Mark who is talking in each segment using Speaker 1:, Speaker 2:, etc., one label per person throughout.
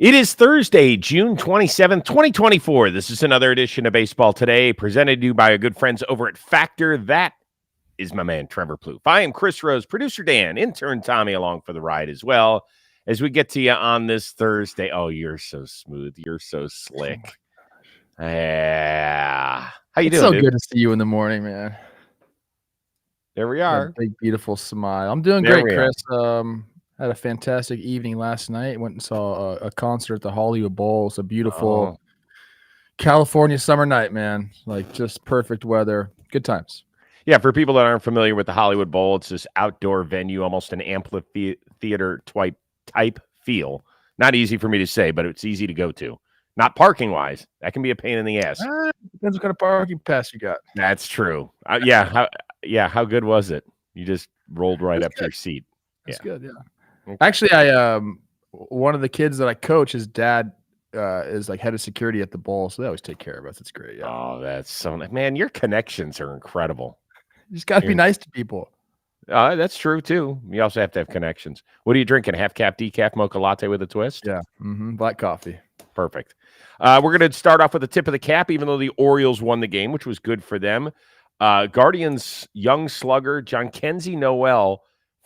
Speaker 1: It is Thursday, June 27th, 2024. This is another edition of Baseball Today, presented to you by our good friends over at Factor. That is my man, Trevor Plouffe. I am Chris Rose, producer Dan, intern Tommy along for the ride as well as we get to you on this Thursday. Oh, you're so smooth. You're so slick. Yeah. How you doing,
Speaker 2: so
Speaker 1: dude?
Speaker 2: good to see you in the morning, man.
Speaker 1: There we are.
Speaker 2: That big, beautiful smile. I'm doing great, Chris. Had a fantastic evening last night. Went and saw a concert at the Hollywood Bowl. It's a beautiful California summer night, man. Like just perfect weather. Good times.
Speaker 1: Yeah, for people that aren't familiar with the Hollywood Bowl, it's this outdoor venue, almost an amphitheater type feel. Not easy for me to say, but it's easy to go to. Not parking-wise. That can be a pain in the ass.
Speaker 2: Depends what kind of parking pass you got.
Speaker 1: That's true. How good was it? You just rolled right up to your seat.
Speaker 2: That's good, yeah. Okay. Actually, I one of the kids that I coach, his dad is like head of security at the bowl, so they always take care of us. It's great. Yeah.
Speaker 1: Oh, that's so man. Your connections are incredible.
Speaker 2: You just got to be nice to people.
Speaker 1: That's true too. You also have to have connections. What are you drinking? Half cap decaf mocha latte with a twist?
Speaker 2: Yeah, black coffee.
Speaker 1: Perfect. We're going to start off with a tip of the cap, even though the Orioles won the game, which was good for them. Guardians young slugger Jhonkensy Noel,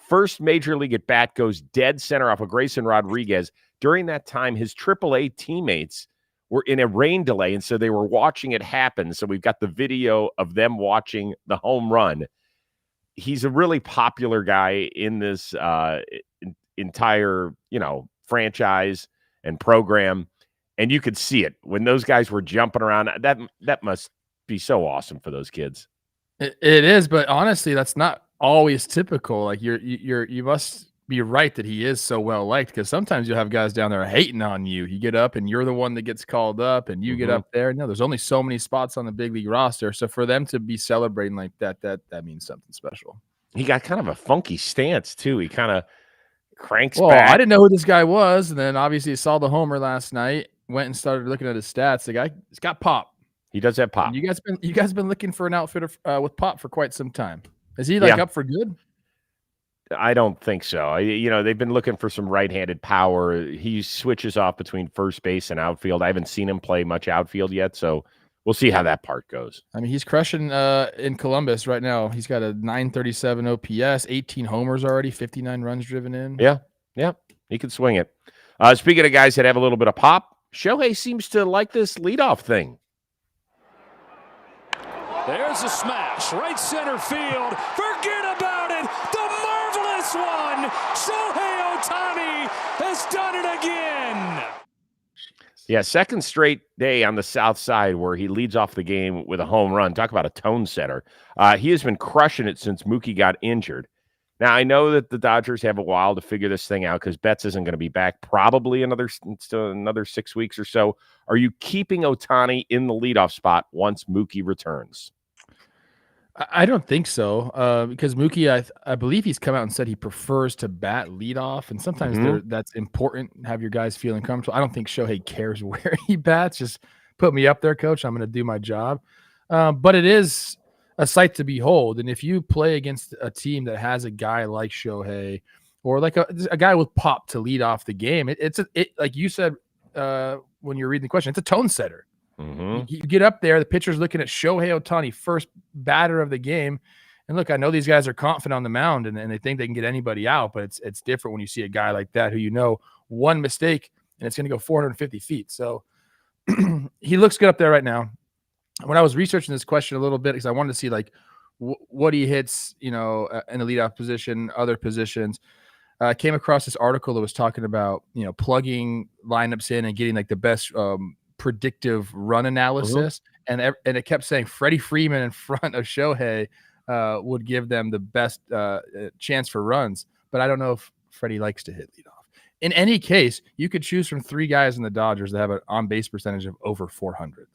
Speaker 1: first major league at bat, goes dead center off of Grayson Rodriguez. During that time, his AAA teammates were in a rain delay, and so they were watching it happen. So we've got the video of them watching the home run. He's a really popular guy in this entire, franchise and program, and you could see it when those guys were jumping around. That must be so awesome for those kids.
Speaker 2: It is, but honestly, that's not always typical. Like you must be right that he is so well liked, because sometimes you'll have guys down there hating on you. You get up and you're the one that gets called up, and you get up there. No, there's only so many spots on the big league roster. So for them to be celebrating like that means something special.
Speaker 1: He got kind of a funky stance too. He kind of cranks
Speaker 2: back.
Speaker 1: I
Speaker 2: didn't know who this guy was, and then obviously saw the homer last night. Went and started looking at his stats. The guy's got pop.
Speaker 1: He does have pop.
Speaker 2: And you guys been looking for an outfitter with pop for quite some time. Is he up for good?
Speaker 1: I don't think so. They've been looking for some right-handed power. He switches off between first base and outfield. I haven't seen him play much outfield yet, so we'll see how that part goes.
Speaker 2: I mean, he's crushing in Columbus right now. He's got a 937 OPS, 18 homers already, 59 runs driven in.
Speaker 1: Yeah, he can swing it. Speaking of guys that have a little bit of pop, Shohei seems to like this leadoff thing.
Speaker 3: There's a smash, right center field. Forget about it. The marvelous one. Shohei Ohtani has done it again.
Speaker 1: Yeah, second straight day on the south side where he leads off the game with a home run. Talk about a tone setter. He has been crushing it since Mookie got injured. Now, I know that the Dodgers have a while to figure this thing out because Betts isn't going to be back probably another 6 weeks or so. Are you keeping Ohtani in the leadoff spot once Mookie returns?
Speaker 2: I don't think so, because Mookie, I believe he's come out and said he prefers to bat leadoff, and sometimes that's important. Have your guys feeling comfortable. I don't think Shohei cares where he bats. Just put me up there, coach. I'm going to do my job. But it is a sight to behold, and if you play against a team that has a guy like Shohei or like a guy with pop to lead off the game, it's like you said when you're reading the question, it's a tone setter. You get up there, the pitcher's looking at Shohei Ohtani, first batter of the game. And look, I know these guys are confident on the mound and they think they can get anybody out, but it's different when you see a guy like that who one mistake and it's going to go 450 feet. So he looks good up there right now. When I was researching this question a little bit, because I wanted to see what he hits, in the leadoff position, other positions, I came across this article that was talking about, plugging lineups in and getting the best predictive run analysis, and it kept saying Freddie Freeman in front of Shohei would give them the best chance for runs, but I don't know if Freddie likes to hit leadoff. In any case, you could choose from three guys in the Dodgers that have an on-base percentage of over 400.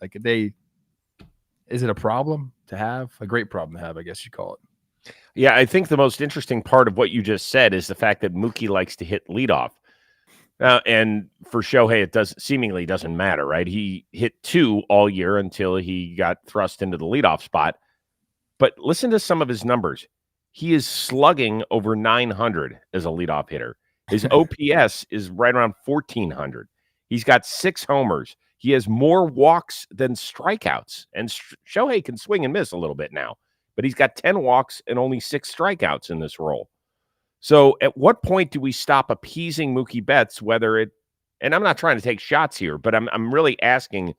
Speaker 2: Is it a problem to have? A great problem to have, I guess you call it.
Speaker 1: Yeah, I think the most interesting part of what you just said is the fact that Mookie likes to hit leadoff. And for Shohei, it seemingly doesn't matter, right? He hit 2 all year until he got thrust into the leadoff spot. But listen to some of his numbers. He is slugging over 900 as a leadoff hitter. His OPS is right around 1,400. He's got 6 homers. He has more walks than strikeouts. And Shohei can swing and miss a little bit now, but he's got 10 walks and only 6 strikeouts in this role. So at what point do we stop appeasing Mookie Betts, whether it, and I'm not trying to take shots here, but I'm really asking,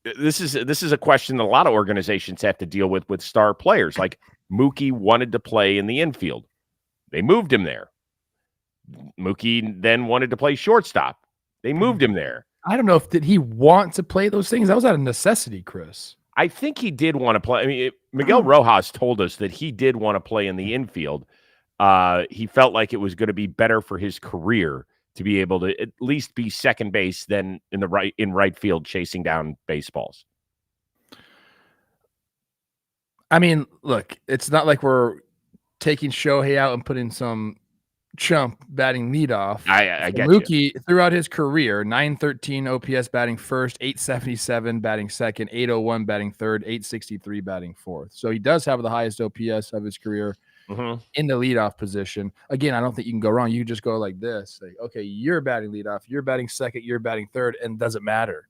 Speaker 1: this is a question that a lot of organizations have to deal with star players. Like Mookie wanted to play in the infield. They moved him there. Mookie then wanted to play shortstop. They moved him there.
Speaker 2: I don't know did he want to play those things? That was out of necessity, Chris.
Speaker 1: I think he did want to play. I mean, Miguel Rojas told us that he did want to play in the infield. He felt like it was going to be better for his career to be able to at least be second base than in right field chasing down baseballs.
Speaker 2: I mean, look, it's not like we're taking Shohei out and putting some chump batting leadoff.
Speaker 1: I get
Speaker 2: Mookie throughout his career, 913 OPS batting first, 877 batting second, 801 batting third, 863 batting fourth. So he does have the highest OPS of his career in the leadoff position. Again, I don't think you can go wrong. You can just go like this. Like, okay, you're batting leadoff, you're batting second, you're batting third, and does it matter?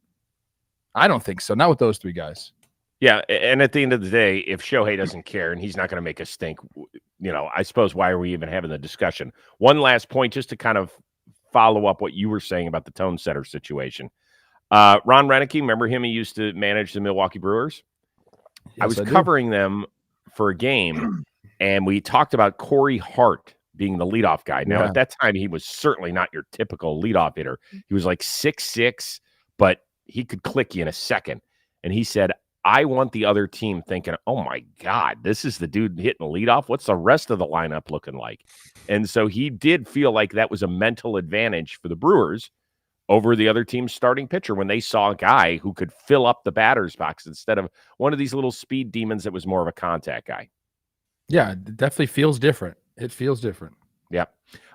Speaker 2: I don't think so. Not with those 3 guys.
Speaker 1: Yeah, and at the end of the day, if Shohei doesn't care and he's not going to make us stink, I suppose why are we even having the discussion? One last point, just to kind of follow up what you were saying about the tone setter situation. Ron Renneke, remember him? He used to manage the Milwaukee Brewers.
Speaker 2: Yes,
Speaker 1: I was covering them for a game, and we talked about Corey Hart being the leadoff guy. Now, at that time, he was certainly not your typical leadoff hitter. He was like 6'6", but he could click you in a second. And he said, I want the other team thinking, oh, my God, this is the dude hitting leadoff. What's the rest of the lineup looking like? And so he did feel like that was a mental advantage for the Brewers over the other team's starting pitcher when they saw a guy who could fill up the batter's box instead of one of these little speed demons that was more of a contact guy.
Speaker 2: Yeah, it definitely feels different. It feels different.
Speaker 1: Yeah.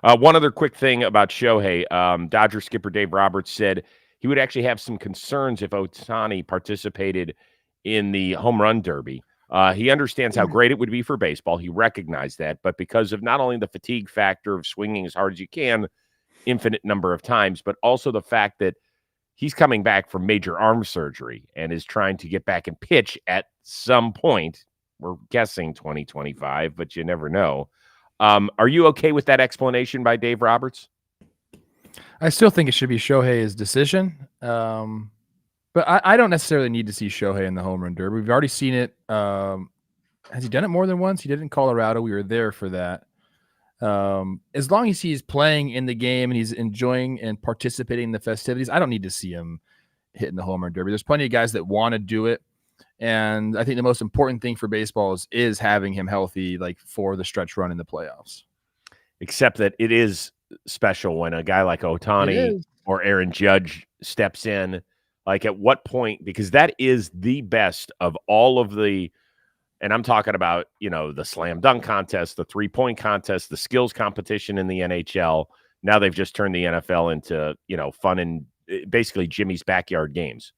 Speaker 1: One other quick thing about Shohei. Dodger skipper Dave Roberts said he would actually have some concerns if Ohtani participated in the home run derby. He understands how great it would be for baseball. He recognized that, but because of not only the fatigue factor of swinging as hard as you can, infinite number of times, but also the fact that he's coming back from major arm surgery and is trying to get back and pitch at some point. We're guessing 2025, but you never know. Are you okay with that explanation by Dave Roberts?
Speaker 2: I still think it should be Shohei's decision. But I don't necessarily need to see Shohei in the home run derby. We've already seen it. Has he done it more than once? He did it in Colorado. We were there for that. As long as he's playing in the game and he's enjoying and participating in the festivities, I don't need to see him hitting the home run derby. There's plenty of guys that want to do it. And I think the most important thing for baseball is having him healthy, like for the stretch run in the playoffs.
Speaker 1: Except that it is special when a guy like Ohtani or Aaron Judge steps in. Like at what point, because that is the best of all of the, and I'm talking about, the slam dunk contest, the 3-point contest, the skills competition in the NHL. Now they've just turned the NFL into, fun and basically Jimmy's backyard games.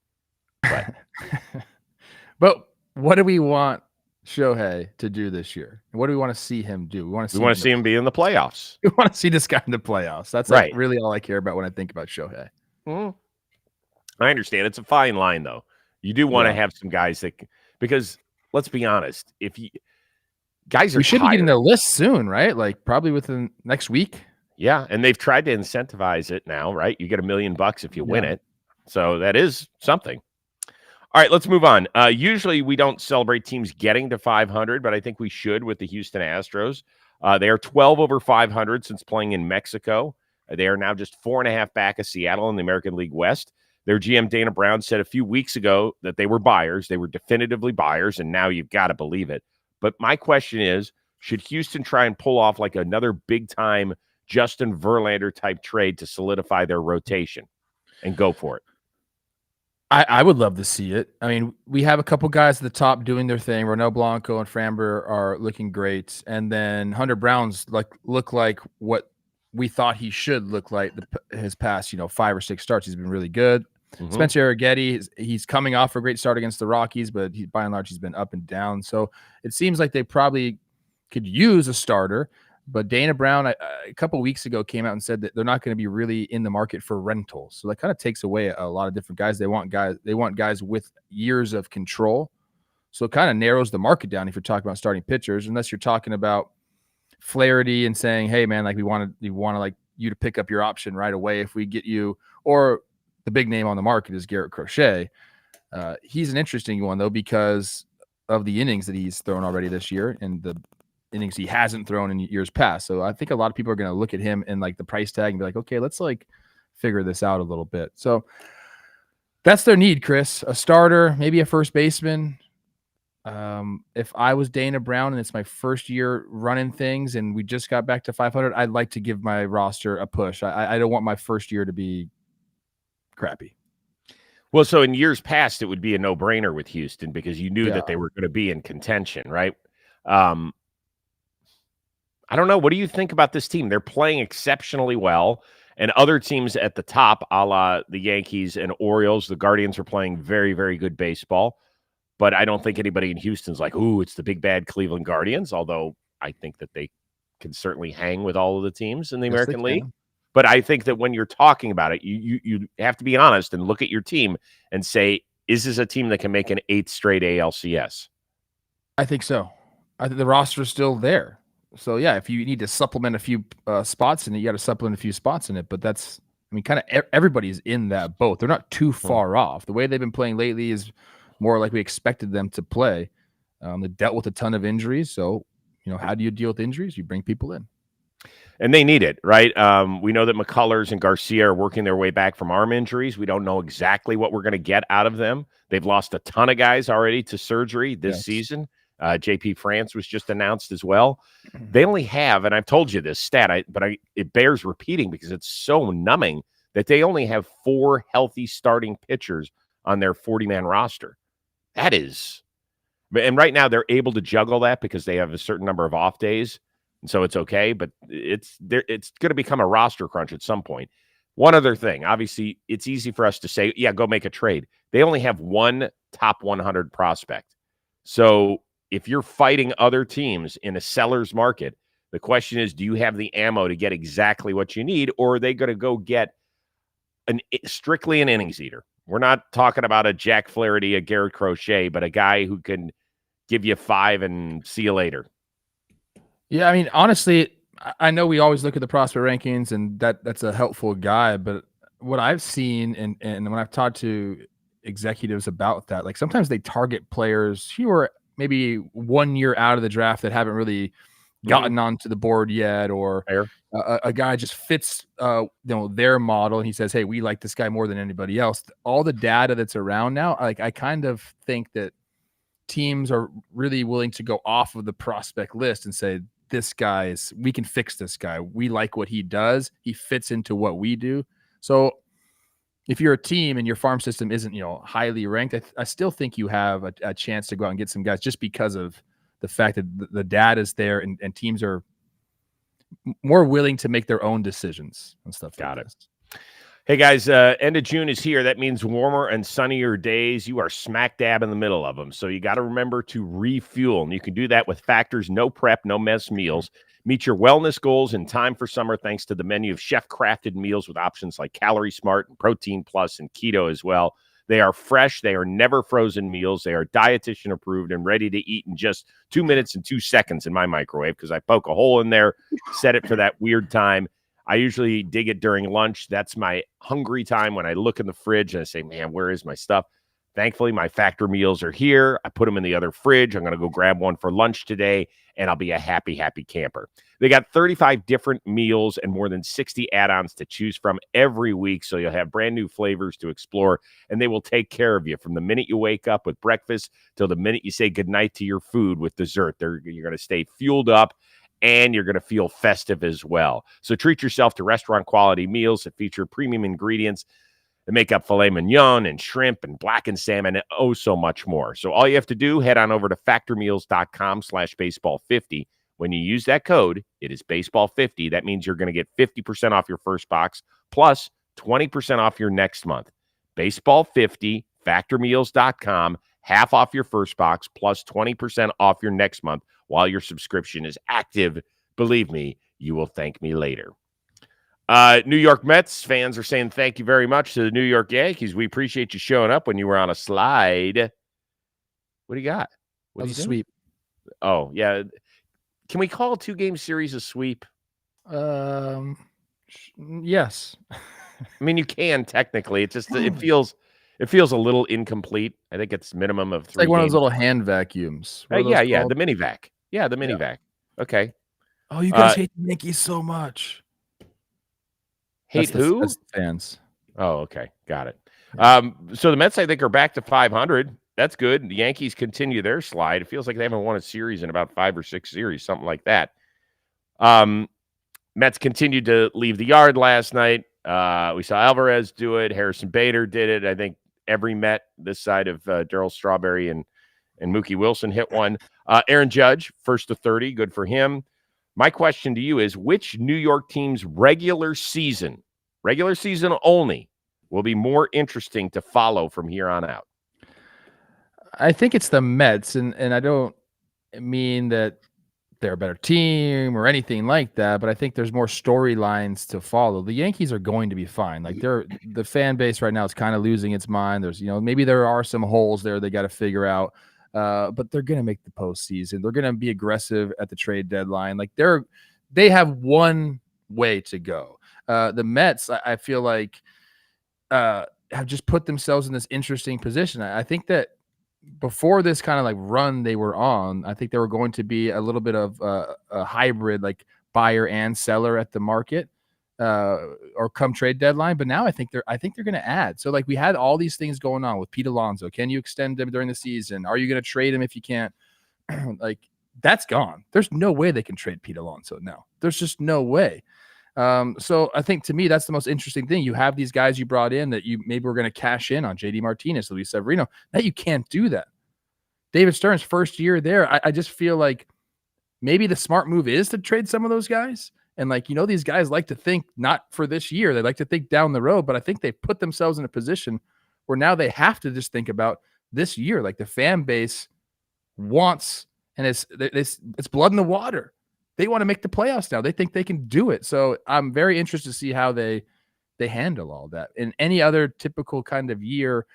Speaker 2: But what do we want Shohei to do this year? What do we want to see him do? We want to see him
Speaker 1: be in the playoffs.
Speaker 2: We want to see this guy in the playoffs. That's
Speaker 1: right.
Speaker 2: Really all I care about when I think about Shohei.
Speaker 1: Mm-hmm. I understand. It's a fine line, though. You do want to have some guys that, because let's be honest, if you guys are,
Speaker 2: we should be getting the list soon, right? Like probably within next week.
Speaker 1: Yeah, and they've tried to incentivize it now, right? You get $1 million if you win it, so that is something. All right, let's move on. Usually we don't celebrate teams getting to 500, but I think we should with the Houston Astros. They are 12 over 500 since playing in Mexico. They are now just 4.5 back of Seattle in the American League West. Their GM Dana Brown said a few weeks ago that they were buyers. They were definitively buyers, and now you've got to believe it. But my question is, should Houston try and pull off like another big-time Justin Verlander-type trade to solidify their rotation and go for it?
Speaker 2: I would love to see it. I mean, we have a couple guys at the top doing their thing. Ronel Blanco and Framber are looking great. And then Hunter Brown's look like what we thought he should look like his past, 5 or 6 starts. He's been really good. Mm-hmm. Spencer Arrighetti, he's coming off a great start against the Rockies, but by and large, he's been up and down. So it seems like they probably could use a starter. But Dana Brown, a couple of weeks ago, came out and said that they're not going to be really in the market for rentals. So that kind of takes away a lot of different guys. They want guys with years of control. So it kind of narrows the market down if you're talking about starting pitchers, unless you're talking about Flaherty and saying, hey man, like we want like you to pick up your option right away if we get you, or the big name on the market is Garrett Crochet. He's an interesting one though, because of the innings that he's thrown already this year and the innings he hasn't thrown in years past. So I think a lot of people are going to look at him and like the price tag and be like, okay, let's like figure this out a little bit. So that's their need, Chris. A starter, maybe a first baseman. If I was Dana Brown and it's my first year running things and we just got back to 500, I'd like to give my roster a push. I don't want my first year to be crappy.
Speaker 1: Well, so in years past, it would be a no-brainer with Houston because you knew that they were going to be in contention, right? I don't know. What do you think about this team? They're playing exceptionally well, and other teams at the top, a la the Yankees and Orioles, the Guardians are playing very, very good baseball. But I don't think anybody in Houston's like, ooh, it's the big bad Cleveland Guardians, although I think that they can certainly hang with all of the teams in the American League. But I think that when you're talking about it, you have to be honest and look at your team and say, is this a team that can make an 8th straight ALCS?
Speaker 2: I think so. I think the roster is still there. So, yeah, if you need to supplement a few spots in it, you got to supplement a few spots in it. But that's, I mean, kind of everybody's in that boat. They're not too far off. The way they've been playing lately is more like we expected them to play. They dealt with a ton of injuries. So, how do you deal with injuries? You bring people in.
Speaker 1: And they need it, right? We know that McCullers and Garcia are working their way back from arm injuries. We don't know exactly what we're going to get out of them. They've lost a ton of guys already to surgery this season. JP France was just announced as well. They only have, and I've told you this stat, but it bears repeating because it's so numbing, that they only have 4 healthy starting pitchers on their 40-man roster. That is, and right now they're able to juggle that because they have a certain number of off days, and so it's okay. But it's going to become a roster crunch at some point. One other thing, obviously, it's easy for us to say, yeah, go make a trade. They only have 1 top 100 prospect, so if you're fighting other teams in a seller's market, the question is, do you have the ammo to get exactly what you need, or are they going to go get strictly an innings eater? We're not talking about a Jack Flaherty, a Garrett Crochet, but a guy who can give you 5 and see you later.
Speaker 2: Yeah, I mean, honestly, I know we always look at the prospect rankings, and that's a helpful guide. But what I've seen, and when I've talked to executives about that, like sometimes they target players who are maybe 1 year out of the draft that haven't really gotten onto the board yet, or a guy just fits their model, and he says, hey, we like this guy more than anybody else. All the data that's around now, like I kind of think that teams are really willing to go off of the prospect list and say, this guy we can fix this guy. We like what he does. He fits into what we do. So if you're a team and your farm system isn't, highly ranked, I still think you have a chance to go out and get some guys just because of the fact that the data is there and teams are more willing to make their own decisions and stuff.
Speaker 1: Got it. Hey guys, end of June is here. That means warmer and sunnier days. You are smack dab in the middle of them. So you got to remember to refuel. And you can do that with Factor's no prep, no mess meals. Meet your wellness goals in time for summer thanks to the menu of chef-crafted meals with options like Calorie Smart and Protein Plus and Keto as well. They are fresh. They are never frozen meals. They are dietitian approved and ready to eat in just 2 minutes and 2 seconds in my microwave because I poke a hole in there, set it for that weird time. I usually dig it during lunch. That's my hungry time when I look in the fridge and I say, man, where is my stuff? Thankfully, my Factor meals are here. I put them in the other fridge. I'm going to go grab one for lunch today, and I'll be a happy, happy camper. They got 35 different meals and more than 60 add-ons to choose from every week, so you'll have brand new flavors to explore, and they will take care of you from the minute you wake up with breakfast till the minute you say goodnight to your food with dessert. You're going to stay fueled up, and you're going to feel festive as well. So treat yourself to restaurant-quality meals that feature premium ingredients that make up filet mignon and shrimp and blackened salmon and oh so much more. So all you have to do, head on over to factormeals.com/baseball50. When you use that code, it is baseball50. That means you're going to get 50% off your first box plus 20% off your next month. Baseball50, factormeals.com, half off your first box plus 20% off your next month while your subscription is active. Believe me, you will thank me later. New York Mets fans are saying thank you very much to the New York Yankees. We appreciate you showing up when you were on a slide. What do you got? What
Speaker 2: That was
Speaker 1: do
Speaker 2: a
Speaker 1: you
Speaker 2: sweep.
Speaker 1: Oh, yeah. Can we call a 2-game series a sweep?
Speaker 2: Yes.
Speaker 1: I mean, you can technically. It just it feels a little incomplete. I think it's minimum of
Speaker 2: It's
Speaker 1: 3
Speaker 2: like one of
Speaker 1: games.
Speaker 2: those little hand vacuums. What are
Speaker 1: Yeah,
Speaker 2: those called?
Speaker 1: the mini vac. Yeah, the mini
Speaker 2: Yeah.
Speaker 1: vac. Okay.
Speaker 2: Oh, you guys hate the Yankees so much.
Speaker 1: Hate who?
Speaker 2: That's the fans.
Speaker 1: Oh, okay. Got it.
Speaker 2: Yeah.
Speaker 1: So the Mets, I think, are back to 500. That's good. The Yankees continue their slide. It feels like they haven't won a series in about 5 or 6 series, something like that. Mets continued to leave the yard last night. We saw Alvarez do it. Harrison Bader did it. I think every Met this side of Darryl Strawberry and Mookie Wilson hit one. Aaron Judge, first to 30. Good for him. My question to you is, which New York team's regular season only, will be more interesting to follow from here on out?
Speaker 2: I think it's the Mets, and I don't mean that they're a better team or anything like that, but I think there's more storylines to follow. The Yankees are going to be fine. Like the fan base right now is kind of losing its mind. There's, maybe there are some holes there they got to figure out. But they're going to make the postseason. They're going to be aggressive at the trade deadline. Like they have one way to go. The Mets, I feel like, have just put themselves in this interesting position. I think that before this kind of like run they were on, I think they were going to be a little bit of a hybrid, like buyer and seller at the market, or come trade deadline. But now I think they're going to add. So like we had all these things going on with Pete Alonso. Can you extend him during the season? Are you going to trade him if you can't? Like that's gone. There's no way they can trade Pete Alonso now. There's just no way. So I think to me, that's the most interesting thing. You have these guys you brought in that you maybe were going to cash in on, JD Martinez, Luis Severino. Now you can't do that. David Stearns, first year there. I just feel like maybe the smart move is to trade some of those guys. And like, these guys like to think not for this year. They like to think down the road, but I think they put themselves in a position where now they have to just think about this year. Like the fan base wants, and it's blood in the water. They want to make the playoffs now. They think they can do it. So I'm very interested to see how they handle all that. In any other typical kind of year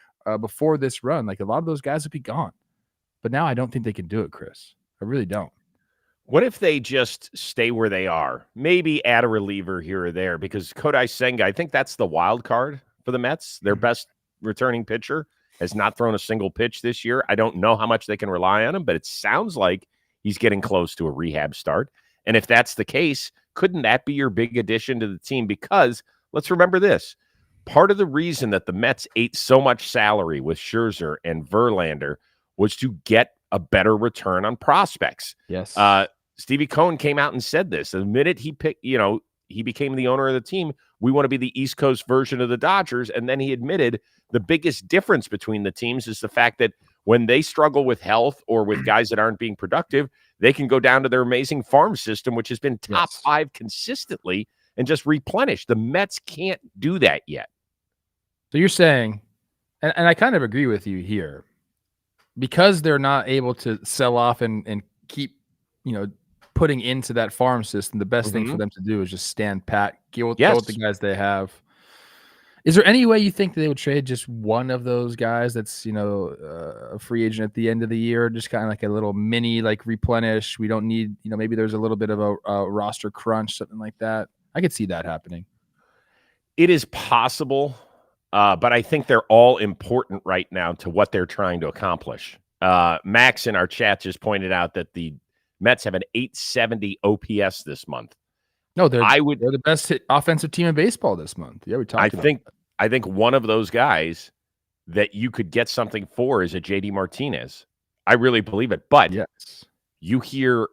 Speaker 2: before this run, like a lot of those guys would be gone. But now I don't think they can do it, Chris. I really don't.
Speaker 1: What if they just stay where they are? Maybe add a reliever here or there, because Kodai Senga, I think that's the wild card for the Mets. Their best returning pitcher has not thrown a single pitch this year. I don't know how much they can rely on him, but it sounds like he's getting close to a rehab start. And if that's the case, couldn't that be your big addition to the team? Because let's remember this. Part of the reason that the Mets ate so much salary with Scherzer and Verlander was to get a better return on prospects.
Speaker 2: Yes.
Speaker 1: Stevie Cohen came out and said this. The minute he became the owner of the team, we want to be the East Coast version of the Dodgers. And then he admitted the biggest difference between the teams is the fact that when they struggle with health or with guys that aren't being productive, they can go down to their amazing farm system, which has been top 5 consistently, and just replenish. The Mets can't do that yet.
Speaker 2: So you're saying, and I kind of agree with you here, because they're not able to sell off and keep, putting into that farm system, the best thing for them to do is just stand pat, go with the guys they have. Is there any way you think they would trade just one of those guys that's, a free agent at the end of the year, just kind of like a little mini, like replenish? We don't need, maybe there's a little bit of a roster crunch, something like that. I could see that happening.
Speaker 1: It is possible, but I think they're all important right now to what they're trying to accomplish. Max in our chat just pointed out that the Mets have an 870 OPS this month.
Speaker 2: No, they're the best offensive team in baseball this month. Yeah, we talked about that.
Speaker 1: I think one of those guys that you could get something for is a JD Martinez. I really believe it. But you hear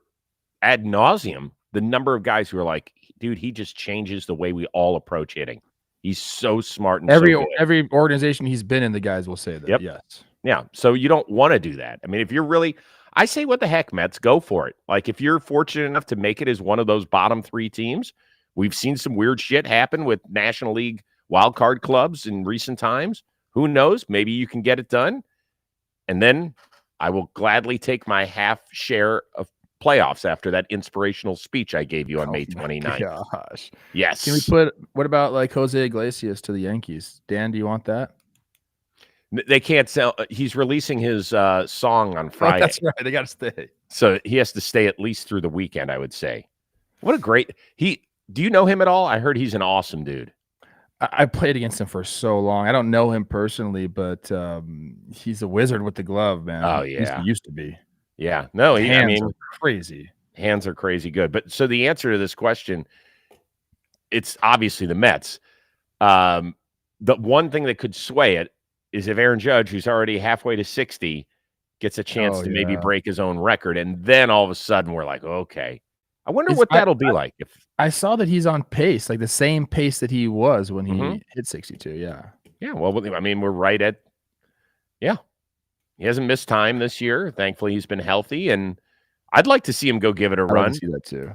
Speaker 1: ad nauseum the number of guys who are like, dude, he just changes the way we all approach hitting. He's so smart and
Speaker 2: every organization he's been in, the guys will say that.
Speaker 1: Yep.
Speaker 2: Yes.
Speaker 1: Yeah. So you don't want to do that. I mean, if you're really, I say, what the heck, Mets, go for it. Like, if you're fortunate enough to make it as one of those bottom 3 teams, we've seen some weird shit happen with National League wildcard clubs in recent times. Who knows? Maybe you can get it done. And then I will gladly take my half share of playoffs after that inspirational speech I gave you on May 29th.
Speaker 2: Gosh.
Speaker 1: Yes.
Speaker 2: Can we what about like Jose Iglesias to the Yankees? Dan, do you want that?
Speaker 1: They can't sell. He's releasing his song on Friday.
Speaker 2: Oh, that's right. They got to stay.
Speaker 1: So he has to stay at least through the weekend, I would say. What a great do you know him at all? I heard he's an awesome dude.
Speaker 2: I played against him for so long. I don't know him personally, but he's a wizard with the glove, man.
Speaker 1: Oh, yeah.
Speaker 2: He used to be.
Speaker 1: Yeah. No,
Speaker 2: hands are crazy.
Speaker 1: Hands are crazy good. But so the answer to this question, it's obviously the Mets. The one thing that could sway it is if Aaron Judge, who's already halfway to 60, gets a chance to maybe break his own record. And then all of a sudden we're like, okay. I wonder what that'll be like. If
Speaker 2: I saw that he's on pace, like the same pace that he was when he hit 62. Yeah.
Speaker 1: Yeah. Well, I mean, we're right at, yeah. He hasn't missed time this year. Thankfully, he's been healthy. And I'd like to see him go give it a run.
Speaker 2: I see that too.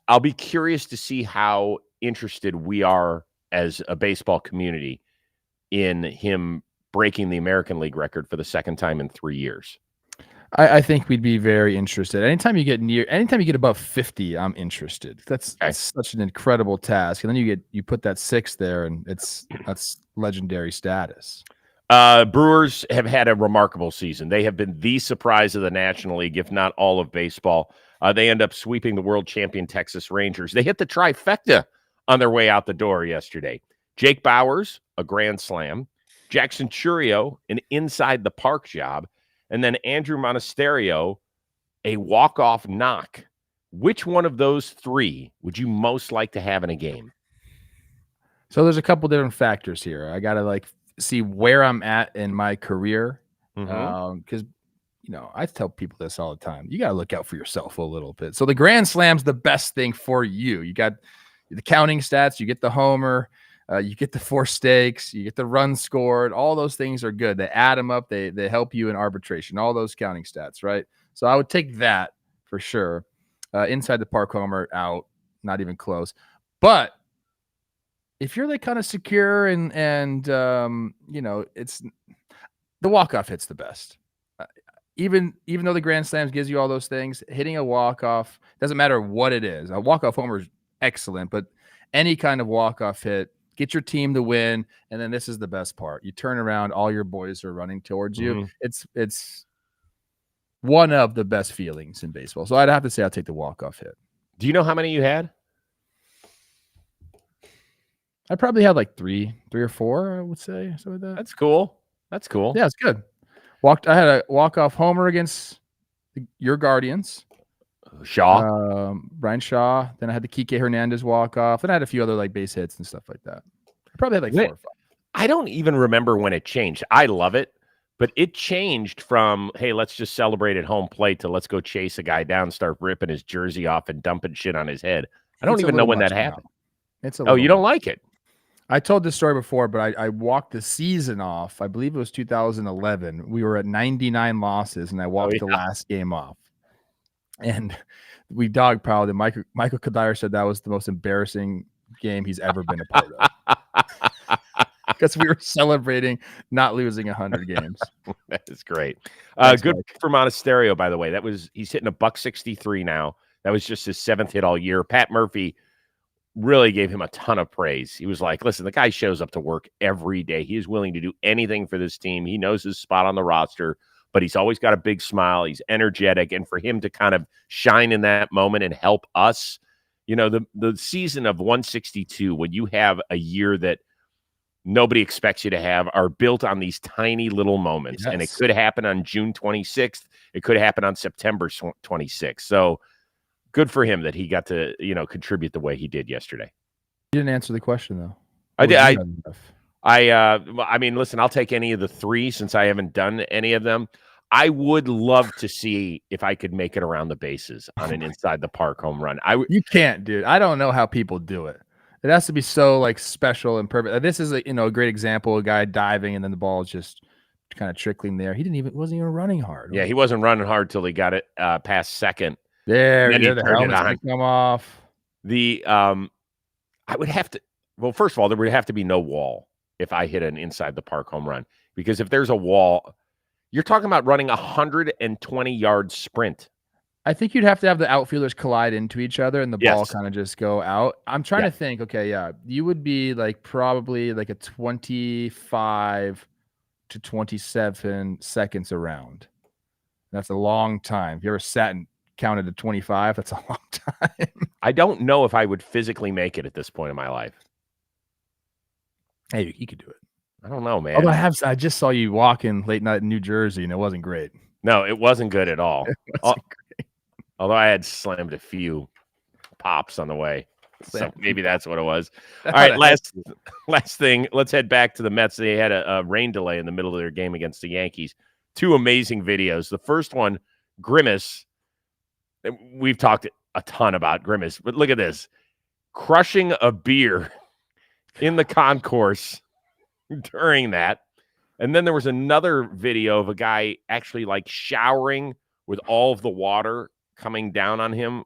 Speaker 1: I'll be curious to see how interested we are as a baseball community in him breaking the American League record for the second time in 3 years.
Speaker 2: I think we'd be very interested. Anytime you get above 50, I'm interested. That's such an incredible task. And then you put that 6 there, and that's legendary status.
Speaker 1: Brewers have had a remarkable season. They have been the surprise of the National League, if not all of baseball. They end up sweeping the world champion Texas Rangers. They hit the trifecta on their way out the door yesterday. Jake Bauers, a grand slam. Jackson Chourio, an inside the park job. And then Andrew Monasterio, a walk-off knock. Which one of those 3 would you most like to have in a game?
Speaker 2: So there's a couple different factors here. I got to see where I'm at in my career. Because, I tell people this all the time. You got to look out for yourself a little bit. So the grand slam's the best thing for you. You got the counting stats. You get the homer. You get the 4 stakes, you get the run scored. All those things are good. They add them up. They help you in arbitration, all those counting stats, right? So I would take that for sure. Inside the park homer, out, not even close. But if you're kind of secure and it's the walk-off hit's the best. Even though the grand slams gives you all those things, hitting a walk-off, doesn't matter what it is. A walk-off homer is excellent, but any kind of walk-off hit, get your team to win, and then this is the best part. You turn around, all your boys are running towards you. It's one of the best feelings in baseball. So I'd have to say I'll take the walk-off hit.
Speaker 1: Do you know how many you had?
Speaker 2: I probably had like 3 or 4, I would say. Something like that.
Speaker 1: That's cool. That's cool.
Speaker 2: Yeah, it's good. I had a walk-off homer against your Guardians. Brian Shaw. Then I had the Kike Hernandez walk-off. Then I had a few other base hits and stuff like that. I probably had 4 or 5.
Speaker 1: I don't even remember when it changed. I love it, but it changed from, hey, let's just celebrate at home plate to let's go chase a guy down, start ripping his jersey off and dumping shit on his head. I don't even know when that happened. You don't like it?
Speaker 2: I told this story before, but I walked the season off. I believe it was 2011. We were at 99 losses, and I walked the last game off. And we dogpiled, and Michael Kadire said that was the most embarrassing game he's ever been a part of. Because we were celebrating not losing 100 games.
Speaker 1: That is great. Good for Monasterio, by the way. He's hitting a $163 now. That was just his 7th hit all year. Pat Murphy really gave him a ton of praise. He was like, listen, the guy shows up to work every day. He is willing to do anything for this team. He knows his spot on the roster, but he's always got a big smile. He's energetic. And for him to kind of shine in that moment and help us, the season of 162, when you have a year that nobody expects you to have, are built on these tiny little moments. Yes. And it could happen on June 26th. It could happen on September 26th. So good for him that he got to, contribute the way he did yesterday.
Speaker 2: You didn't answer the question, though.
Speaker 1: I did. I mean, listen, I'll take any of the 3 since I haven't done any of them. I would love to see if I could make it around the bases on an inside the park home run.
Speaker 2: You can't, dude. I don't know how people do it. It has to be so special and perfect. This is a great example. A guy diving and then the ball is just kind of trickling there. He wasn't even running hard.
Speaker 1: Yeah, he wasn't running hard till he got it past second.
Speaker 2: There, the helmet's come off.
Speaker 1: I would have to. Well, first of all, there would have to be no wall if I hit an inside the park home run, because if there's a wall, you're talking about running 120-yard sprint.
Speaker 2: I think you'd have to have the outfielders collide into each other and the ball
Speaker 1: Yes.
Speaker 2: kind of just go out. I'm trying to think. Okay, yeah, you would be like probably like a 25 to 27 seconds around. That's a long time. If you ever sat and counted to 25, that's a long time.
Speaker 1: I don't know if I would physically make it at this point in my life.
Speaker 2: Hey, you could do it.
Speaker 1: I don't know, man.
Speaker 2: Although I just saw you walking late night in New Jersey, and it wasn't great.
Speaker 1: No, it wasn't good at all.
Speaker 2: It wasn't great.
Speaker 1: Although I had slammed a few pops on the way. So maybe that's what it was. All right, last thing. Let's head back to the Mets. They had a rain delay in the middle of their game against the Yankees. Two amazing videos. The first one, Grimace. We've talked a ton about Grimace, but look at this. Crushing a beer in the concourse during that. And then there was another video of a guy actually like showering with all of the water coming down on him.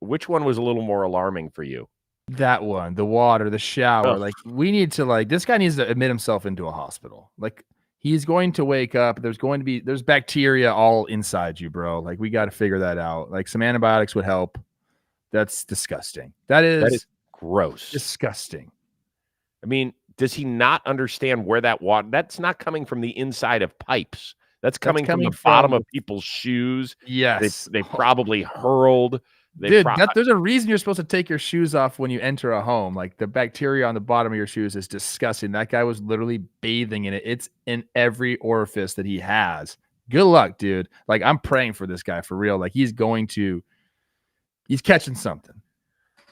Speaker 1: Which one was a little more alarming for you?
Speaker 2: That one, the water, the shower.
Speaker 1: Ugh.
Speaker 2: Like, we need to this guy needs to admit himself into a hospital. Like, he's going to wake up. There's bacteria all inside you, bro. Like, we got to figure that out. Like, some antibiotics would help. That's disgusting. That is
Speaker 1: gross.
Speaker 2: Disgusting.
Speaker 1: I mean, does he not understand where that water? That's not coming from the inside of pipes. That's coming from the bottom of people's shoes.
Speaker 2: Yes.
Speaker 1: They probably hurled.
Speaker 2: Dude, there's a reason you're supposed to take your shoes off when you enter a home. Like, the bacteria on the bottom of your shoes is disgusting. That guy was literally bathing in it. It's in every orifice that he has. Good luck, dude. Like, I'm praying for this guy for real. Like, he's catching something.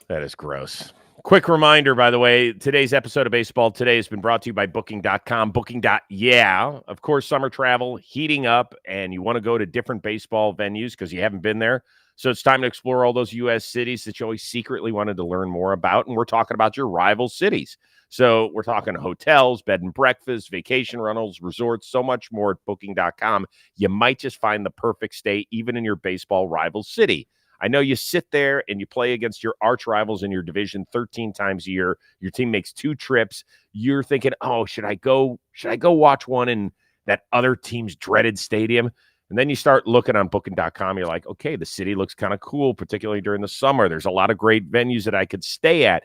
Speaker 1: That is gross. Quick reminder, by the way, today's episode of Baseball Today has been brought to you by Booking.com. Booking.yeah. Of course, summer travel heating up, and you want to go to different baseball venues because you haven't been there. So it's time to explore all those U.S. cities that you always secretly wanted to learn more about, and we're talking about your rival cities. So we're talking hotels, bed and breakfast, vacation rentals, resorts, so much more at Booking.com. You might just find the perfect stay even in your baseball rival city. I know you sit there and you play against your arch rivals in your division 13 times a year. Your team makes 2 trips. You're thinking, oh, should I go watch one in that other team's dreaded stadium? And then you start looking on Booking.com. You're like, okay, the city looks kind of cool, particularly during the summer. There's a lot of great venues that I could stay at.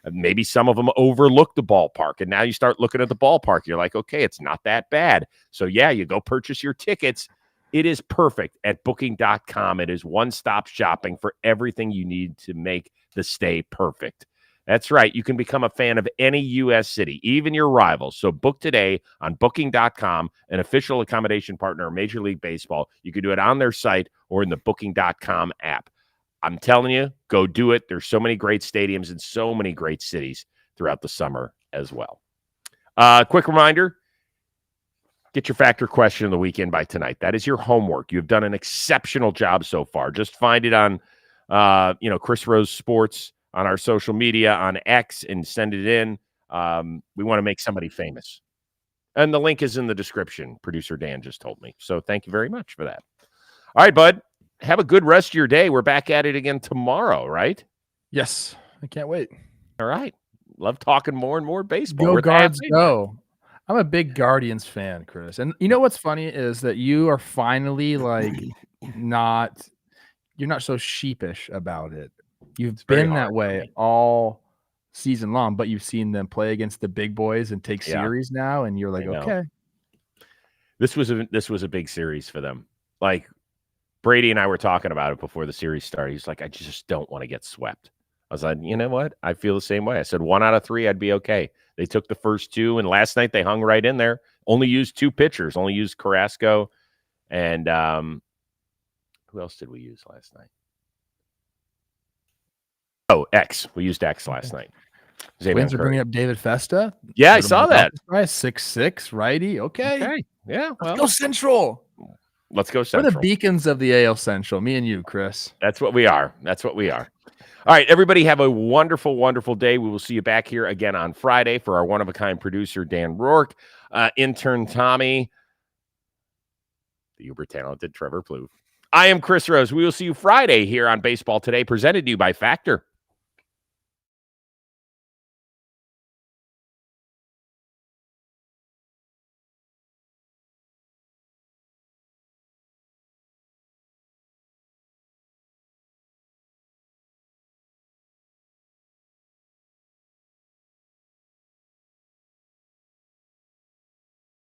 Speaker 1: Maybe some of them overlook the ballpark. And now you start looking at the ballpark. You're like, okay, it's not that bad. So, yeah, you go purchase your tickets. It is perfect at Booking.com. It is one-stop shopping for everything you need to make the stay perfect. That's right. You can become a fan of any U.S. city, even your rivals. So book today on Booking.com, an official accommodation partner of Major League Baseball. You can do it on their site or in the Booking.com app. I'm telling you, go do it. There's so many great stadiums in so many great cities throughout the summer as well. Quick reminder. Get your factor question of the weekend by tonight. That is your homework. You've done an exceptional job so far. Just find it on, Chris Rose Sports on our social media on X and send it in. We want to make somebody famous. And the link is in the description. Producer Dan just told me. So thank you very much for that. All right, bud. Have a good rest of your day. We're back at it again tomorrow, right?
Speaker 2: Yes. I can't wait.
Speaker 1: All right. Love talking more and more baseball.
Speaker 2: Go Guards, go. I'm a big Guardians fan, Chris. And you know what's funny is that you are finally like you're not so sheepish about it. You've been that way all season long, but you've seen them play against the big boys and take series now, and you're like, okay.
Speaker 1: This was a big series for them. Like, Brady and I were talking about it before the series started. He's like, I just don't want to get swept. I was like, you know what? I feel the same way. I said 1 out of 3, I'd be okay. They took the first 2, and last night they hung right in there. Only used 2 pitchers. Only used Carrasco, and who else did we use last night? Oh, X. We used X last night.
Speaker 2: Twins are bringing up David Festa.
Speaker 1: Yeah, I saw that.
Speaker 2: 6'6", righty. Okay.
Speaker 1: Yeah.
Speaker 2: Let's go Central.
Speaker 1: Let's go Central.
Speaker 2: We're the beacons of the AL Central. Me and you, Chris.
Speaker 1: That's what we are. All right, everybody have a wonderful, wonderful day. We will see you back here again on Friday for our one-of-a-kind producer, Dan Rourke, intern Tommy, the uber-talented Trevor Plouffe. I am Chris Rose. We will see you Friday here on Baseball Today, presented to you by Factor.